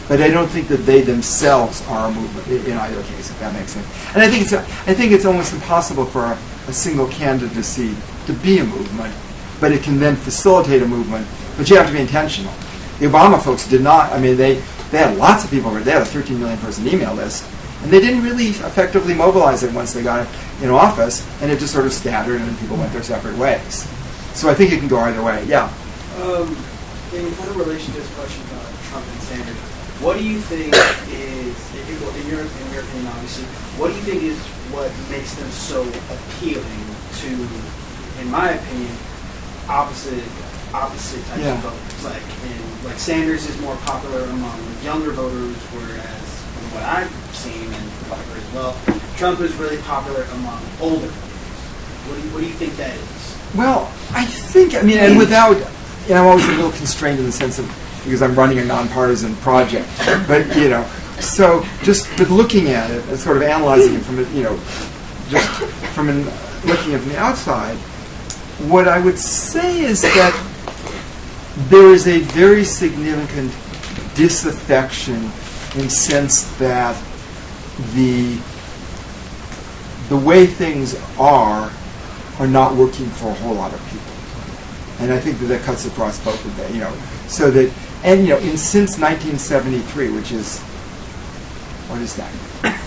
But I don't think that they themselves are a movement in either case, if that makes sense. And I think it's almost impossible for a single candidacy to be a movement, but it can then facilitate a movement. But you have to be intentional. The Obama folks did not. They had lots of people. They had a 13 million person email list, and they didn't really effectively mobilize it once they got in office, and it just sort of scattered, and people went their separate ways. So I think it can go either way. Yeah. In kind of relation to this question about Trump and Sanders, what do you think is, in your opinion, obviously, what do you think is what makes them so appealing to, in my opinion, opposite types of voters? Like Sanders is more popular among younger voters, whereas from what I've seen and popular as well, Trump is really popular among older voters. What do you think that is? Well, I think, and without, I'm always a little constrained in the sense of, because I'm running a nonpartisan project, but, so just with looking at it and sort of analyzing it from, just from looking at it from the outside, what I would say is that there is a very significant disaffection in the sense that the way things are not working for a whole lot of people. And I think that cuts across both of them, so that, and, since 1973, which is, what is that,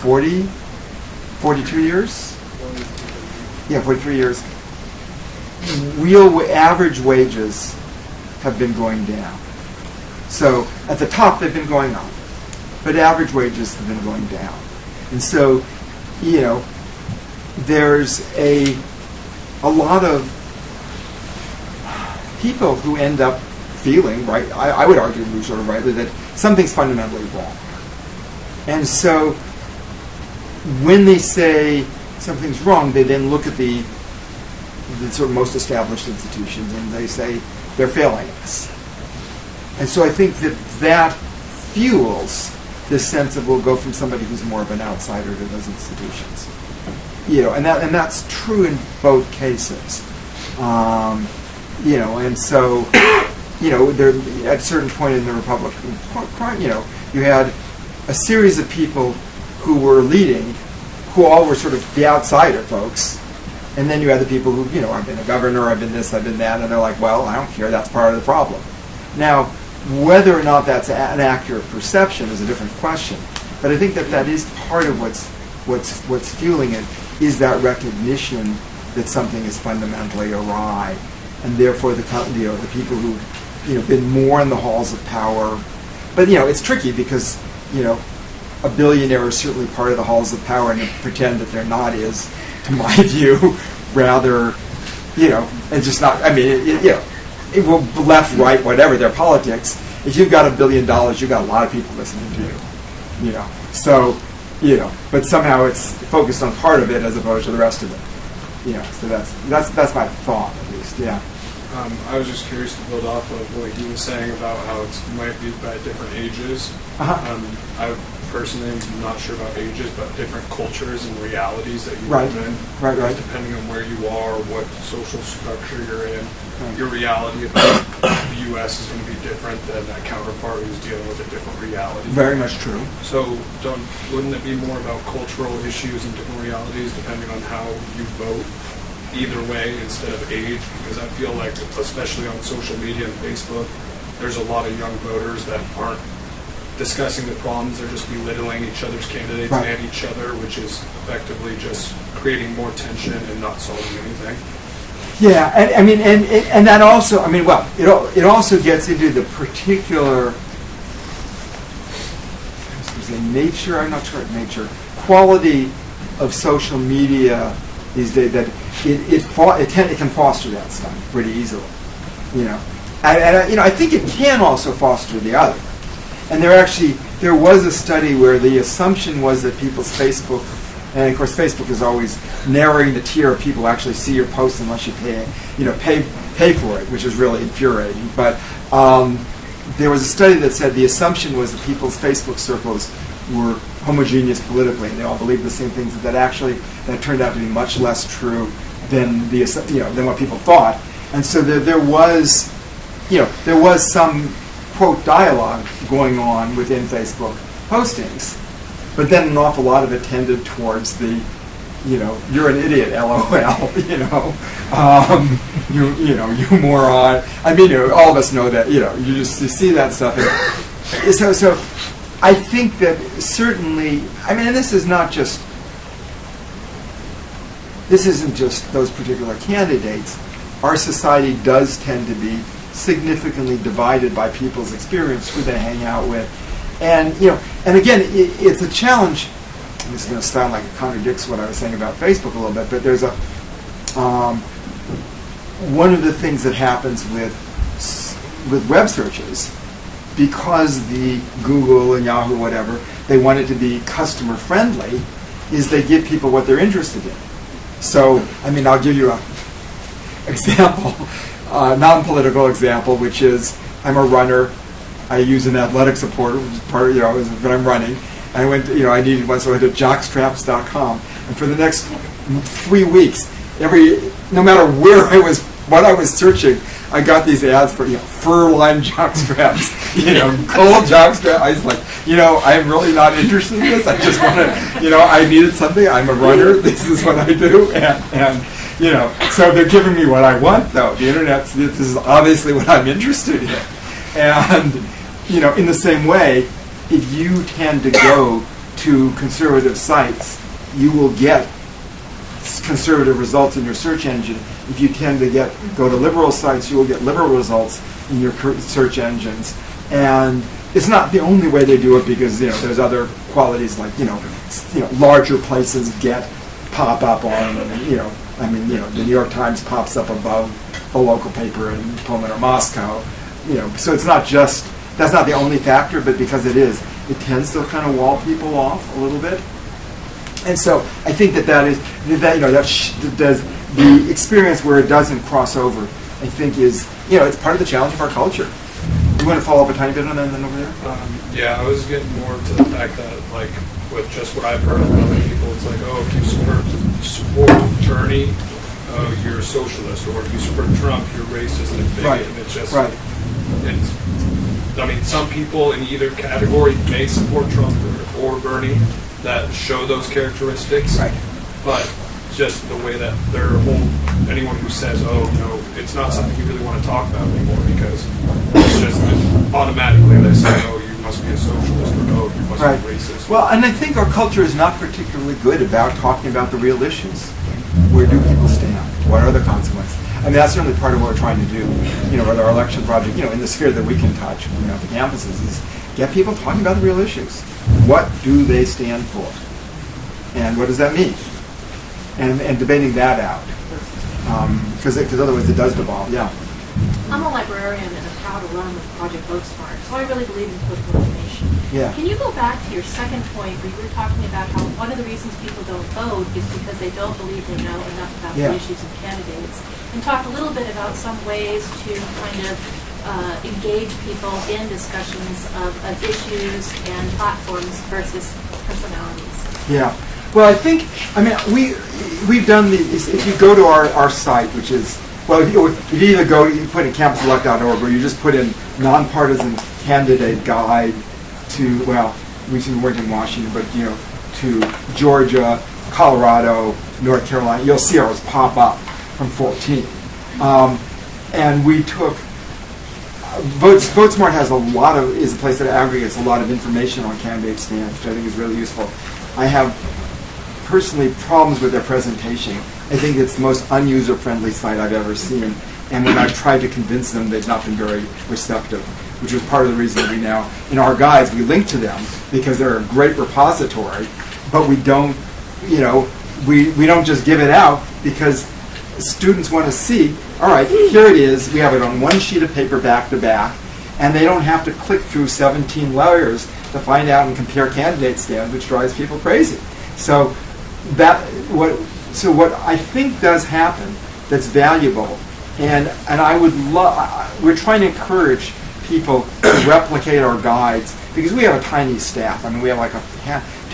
42 years? Yeah, 43 years. Real average wages have been going down. So at the top, they've been going up, but average wages have been going down. And so, there's a lot of people who end up feeling, right, I would argue sort of rightly, that something's fundamentally wrong. And so when they say something's wrong, they then look at the sort of most established institutions and they say they're failing us. And so I think that fuels this sense of, we'll go from somebody who's more of an outsider to those institutions. And that's true in both cases. And so there at a certain point in the Republic, you had a series of people who were leading, who all were sort of the outsider folks, and then you had the people who, I've been a governor, I've been this, I've been that, and they're like, well, I don't care, that's part of the problem. Now, whether or not that's an accurate perception is a different question, but I think that is part of what's fueling it, is that recognition that something is fundamentally awry, and therefore the people who've been more in the halls of power. But it's tricky because a billionaire is certainly part of the halls of power, and to pretend that they're not is, to my view, rather and just not. I mean, it will left, right, whatever their politics. If you've got $1 billion, you've got a lot of people listening to you. So but somehow it's focused on part of it as opposed to the rest of it. So that's my thought, at least. Yeah. I was just curious to build off of what he was saying about how it might be by different ages. I personally am not sure about ages, but different cultures and realities that you live in. Right. Depending on where you are, what social structure you're in, your reality about the U.S. is going to be different than that counterpart who's dealing with a different reality. Very much true. So wouldn't it be more about cultural issues and different realities depending on how you vote? Either way instead of age, because I feel like, especially on social media and Facebook, there's a lot of young voters that aren't discussing the problems, they're just belittling each other's candidates and each other, which is effectively just creating more tension and not solving anything. Yeah, and that also, it also gets into the particular nature, I'm not sure what nature, quality of social media these days, that it can foster that stuff pretty easily, I think it can also foster the other. And there was a study where the assumption was that people's Facebook, and of course Facebook is always narrowing the tier of people who actually see your posts unless you pay for it, which is really infuriating. But there was a study that said the assumption was that people's Facebook circles were homogeneous politically, and they all believed the same things. That turned out to be much less true than than what people thought. And so there was some quote dialogue going on within Facebook postings, but then an awful lot of it tended towards the you're an idiot, LOL, you moron. All of us know that, you see that stuff. So I think that certainly, and this isn't just those particular candidates. Our society does tend to be significantly divided by people's experience, who they hang out with. And again, it's a challenge. This is going to sound like it contradicts what I was saying about Facebook a little bit, but there's one of the things that happens with web searches, because the Google and Yahoo, whatever, they want it to be customer friendly, is they give people what they're interested in. So, I'll give you an example, non-political example, which is I'm a runner. I use an athletic supporter, which is part of, when I'm running. I went, I needed one, so I went to jockstraps.com. And for the next 3 weeks, no matter what I was searching, I got these ads for, fur-lined jockstraps, cold jockstraps. I was like, I'm really not interested in this. I just want to, I needed something. I'm a runner. This is what I do. And so they're giving me what I want, though. The internet, this is obviously what I'm interested in. And, in the same way, if you tend to go to conservative sites, you will get conservative results in your search engine. If you tend to go to liberal sites, you will get liberal results in your search engines. And it's not the only way they do it, because there's other qualities like larger places pop up on, the New York Times pops up above a local paper in Pullman or Moscow. So it's not just, that's not the only factor, but because it tends to kind of wall people off a little bit. And so I think that the experience where it doesn't cross over, I think is, it's part of the challenge of our culture. You want to follow up a tiny bit on that then over there? Yeah, I was getting more to the fact that, like, with just what I've heard from other people, it's like, if you support Bernie, you're a socialist, or if you support Trump, you're racist and bigot, and it's just some people in either category may support Trump or Bernie that show those characteristics. Right. But just the way that anyone who says, it's not something you really want to talk about anymore, because it's just automatically they say, you must be a socialist, or you must Right. be racist. Well, and I think our culture is not particularly good about talking about the real issues. Where do people stand? What are the consequences? I mean, that's certainly part of what we're trying to do, with our election project, in the sphere that we can touch, at the campuses, is get people talking about the real issues. What do they stand for? And what does that mean? And debating that out. Because otherwise it does devolve, yeah. I'm a librarian and a proud alum of Project Vote Smart, so I really believe in political information. Yeah. Can you go back to your second point where you were talking about how one of the reasons people don't vote is because they don't believe they know enough about the issues and candidates, and talk a little bit about some ways to kind of engage people in discussions of issues and platforms versus personalities? Yeah. Well, we've done if you go to our site, which is, if you either go, you put in campuselect.org, or you just put in nonpartisan candidate guide to, we weren't in Washington, but, to Georgia, Colorado, North Carolina, you'll see ours pop up from 14. And we took, VoteSmart is a place that aggregates a lot of information on candidate stands, which I think is really useful. I have personally problems with their presentation. I think it's the most un-user-friendly site I've ever seen. And when I've tried to convince them, they've not been very receptive, which was part of the reason we now, in our guides, we link to them because they're a great repository, but we don't, we don't just give it out because students want to see, all right, here it is, we have it on one sheet of paper back to back, and they don't have to click through 17 layers to find out and compare candidate stands, which drives people crazy. So what I think does happen that's valuable, and I would love, we're trying to encourage people to replicate our guides because we have a tiny staff. I mean, we have like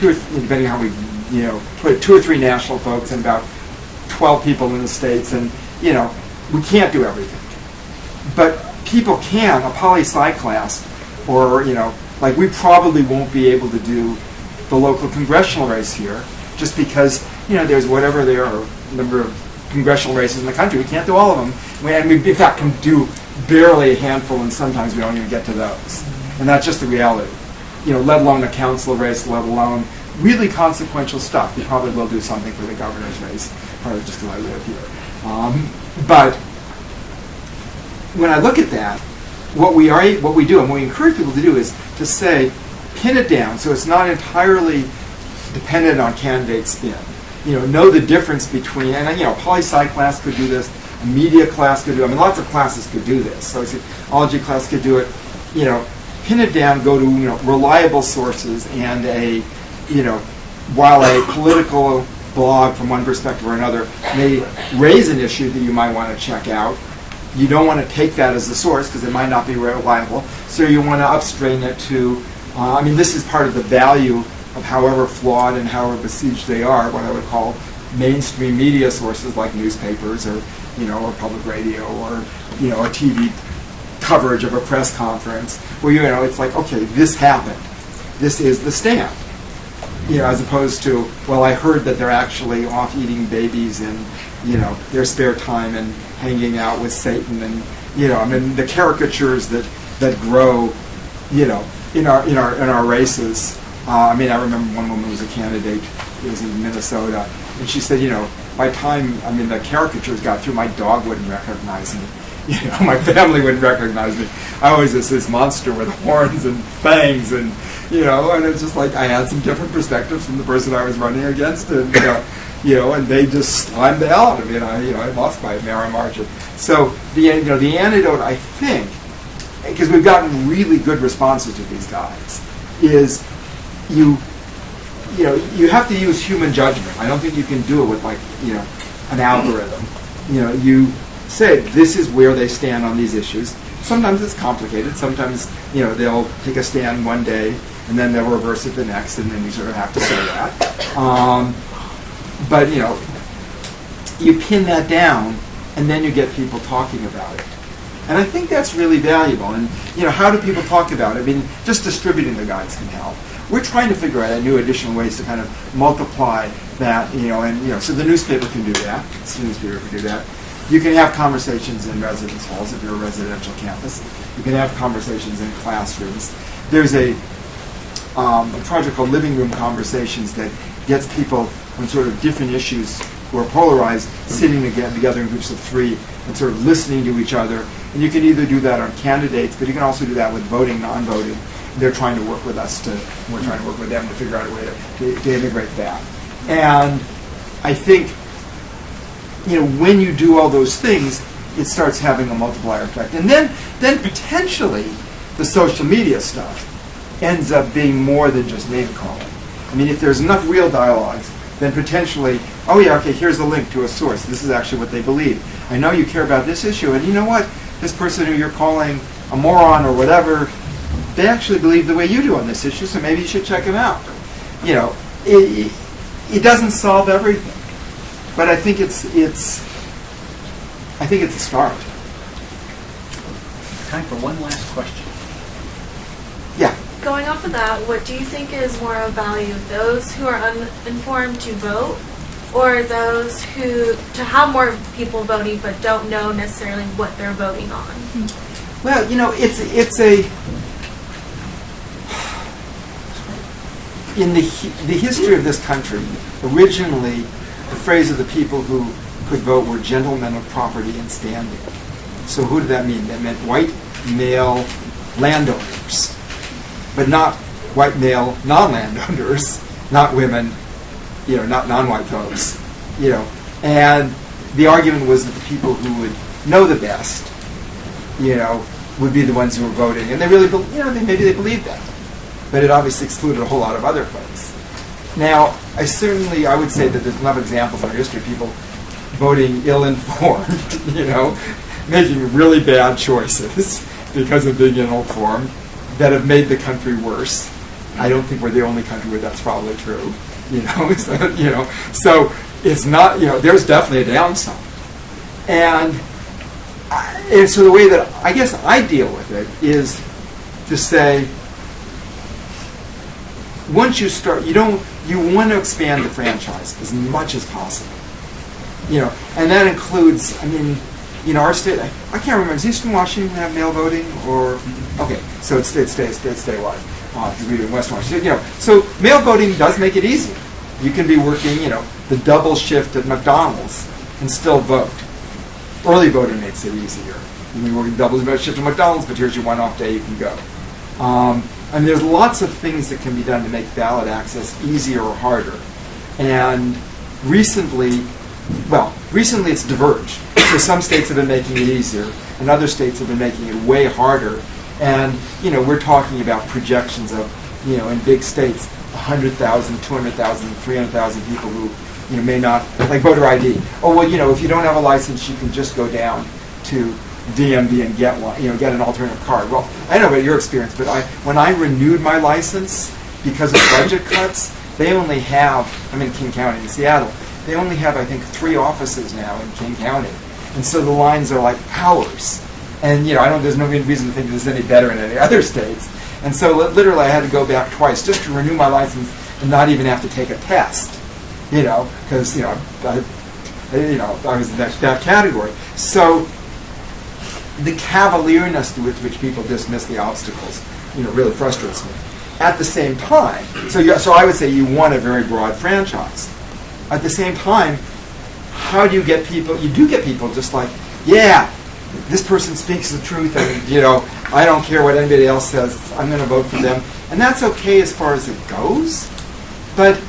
depending on how we, put 2 or 3 national folks and about 12 people in the States, and, we can't do everything. But people can, a poli-sci class, or, like we probably won't be able to do the local congressional race here just because, there's whatever there are number of congressional races in the country. We can't do all of them. And we, in fact, can do barely a handful, and sometimes we don't even get to those. And that's just the reality. Let alone a council race, let alone really consequential stuff. We probably will do something for the governor's race, probably just because I live here. But when I look at that, what we do, and what we encourage people to do, is to say, pin it down so it's not entirely dependent on candidate spin. Know the difference between, and a poli-sci class could do this, a media class could do it. I mean, lots of classes could do this. So sociology class could do it. Pin it down, go to reliable sources, and while a political blog from one perspective or another may raise an issue that you might want to check out, you don't want to take that as the source because it might not be reliable. So you want to upstream it to, this is part of the value of however flawed and however besieged they are, what I would call mainstream media sources like newspapers or public radio or a TV coverage of a press conference where it's like, okay, this happened, this is the stand, as opposed to, well, I heard that they're actually off eating babies in their spare time and hanging out with Satan, and the caricatures that grow in our races. I remember one woman was a candidate, it was in Minnesota, and she said, by the time the caricatures got through, my dog wouldn't recognize me. My family wouldn't recognize me. I was this monster with horns and fangs, and and it's just like I had some different perspectives from the person I was running against, and and they just slimed the hell out of me, and I lost by a narrow margin. So the antidote, I think, because we've gotten really good responses to these guides, is you have to use human judgment. I don't think you can do it with an algorithm. You say this is where they stand on these issues. Sometimes it's complicated. Sometimes they'll take a stand one day and then they'll reverse it the next, and then you sort of have to say that. But you pin that down, and then you get people talking about it. And I think that's really valuable. And, how do people talk about it? I mean, just distributing the guides can help. We're trying to figure out new additional ways to kind of multiply that, so the newspaper can do that. The newspaper can do that. You can have conversations in residence halls if you're a residential campus. You can have conversations in classrooms. There's a project called Living Room Conversations that gets people on sort of different issues who are polarized sitting together in groups of 3 and sort of listening to each other. And you can either do that on candidates, but you can also do that with voting, non-voting. They're trying to work with us we're trying to work with them to figure out a way to integrate that. And I think, when you do all those things, it starts having a multiplier effect. And then potentially the social media stuff ends up being more than just name calling. I mean, if there's enough real dialogues, then potentially, oh yeah, okay, here's a link to a source. This is actually what they believe. I know you care about this issue, and you know what? This person who you're calling a moron or whatever, they actually believe the way you do on this issue, so maybe you should check them out. It doesn't solve everything, but I think it's a start. Time for one last question. Yeah. Going off of that, what do you think is more of value? Those who are uninformed to vote, or those who to have more people voting but don't know necessarily what they're voting on? Well, it's a in the history of this country. Originally, the phrase of the people who could vote were gentlemen of property and standing. So who did that mean? That meant white male landowners, but not white male non-landowners, not women, not non-white folks, And the argument was that the people who would know the best, would be the ones who were voting, and they really, maybe they believed that, but it obviously excluded a whole lot of other folks. Now, I would say that there's enough examples in our history of people voting ill-informed, making really bad choices because of being ill-informed that have made the country worse. I don't think we're the only country where that's probably true, So it's not, there's definitely a downside. And so the way that I guess I deal with it is to say, once you start, you want to expand the franchise as much as possible. And that includes, our state, I can't remember, does Eastern Washington have mail voting? Or, okay, so it's statewide, because we do in West Washington. So mail voting does make it easier. You can be working, the double shift at McDonald's and still vote. Early voting makes it easier. You can be working double shift at McDonald's, but here's your one-off day, you can go. And there's lots of things that can be done to make ballot access easier or harder. And recently it's diverged. So some states have been making it easier, and other states have been making it way harder. And, we're talking about projections of, in big states, 100,000, 200,000, 300,000 people who, may not, like voter ID. Oh, well, if you don't have a license, you can just go down to DMV and get one, get an alternative card. Well, I don't know about your experience, but when I renewed my license because of budget cuts, they only have, I'm in King County in Seattle, they only have, I think, 3 offices now in King County. And so the lines are like hours. And, there's no reason to think this is any better in any other states. And so literally I had to go back twice just to renew my license and not even have to take a test, because, I was in that category. So the cavalierness with which people dismiss the obstacles, really frustrates me. At the same time, so I would say you want a very broad franchise. At the same time, how do you get people? You do get people just like, yeah, this person speaks the truth, and I don't care what anybody else says. I'm going to vote for them, and that's okay as far as it goes. But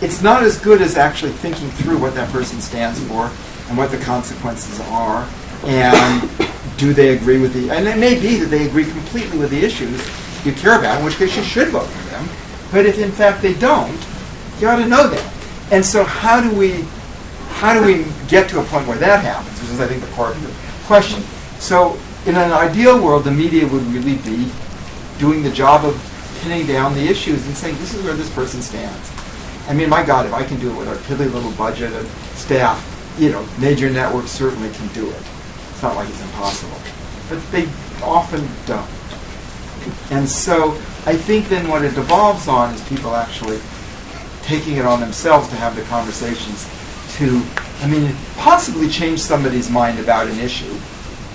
it's not as good as actually thinking through what that person stands for and what the consequences are, and do they agree with and it may be that they agree completely with the issues you care about, in which case you should vote for them. But if in fact they don't, you ought to know that. And so how do we get to a point where that happens, which is, I think, the core of the question. So in an ideal world, the media would really be doing the job of pinning down the issues and saying, this is where this person stands. My God, if I can do it with our piddly little budget and staff, major networks certainly can do it. It's not like it's impossible. but they often don't. And so I think then what it devolves on is people actually taking it on themselves to have the conversations to, possibly change somebody's mind about an issue.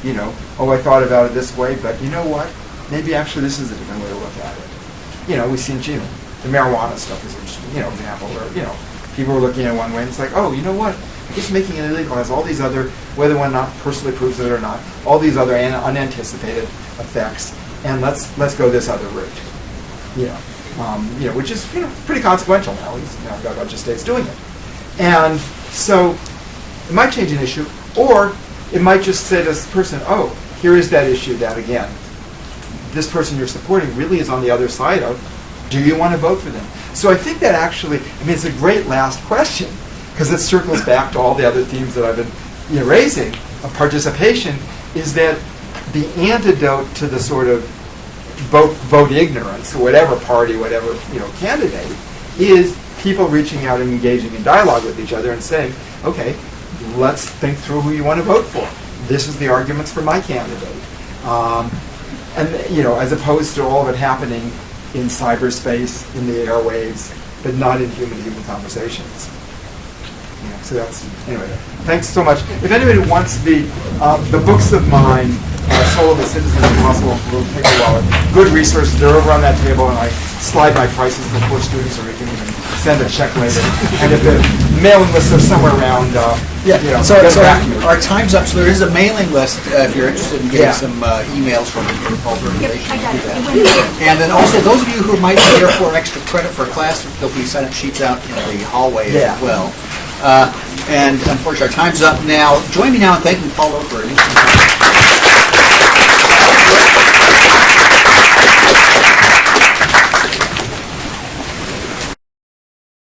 I thought about it this way, but you know what? Maybe actually this is a different way to look at it. We've seen, the marijuana stuff is interesting, example where, people were looking at it one way and it's like, oh, you know what? I guess making it illegal has all these other, whether one not personally proves it or not, all these other unanticipated effects, and let's go this other route. Which is pretty consequential now. We've got a bunch of states doing it, and so it might change an issue, or it might just say to this person, oh, here is that issue that again, this person you're supporting really is on the other side of. Do you want to vote for them? So I think that actually, it's a great last question, because it circles back to all the other themes that I've been raising of participation, is that the antidote to the sort of vote ignorance, or whatever party, whatever candidate, is people reaching out and engaging in dialogue with each other and saying, okay, let's think through who you want to vote for. This is the arguments for my candidate. As opposed to all of it happening in cyberspace, in the airwaves, but not in human-to-human conversations. So that's, anyway, thanks so much. If anybody wants the books of mine, Soul of a Citizen Impossible, will take a while. Good resources, they're over on that table, and I slide my prices before students, or we can even send a check later. And if the mailing lists are somewhere around, So get back to you. our time's up, so there is a mailing list if you're interested in getting some emails from the organization. I got do that. it. And then also, those of you who might be there for extra credit for a class, there'll be sign-up sheets out in the hallway as well. And unfortunately, our time's up now. Join me now in thanking Paul Loeb for an interesting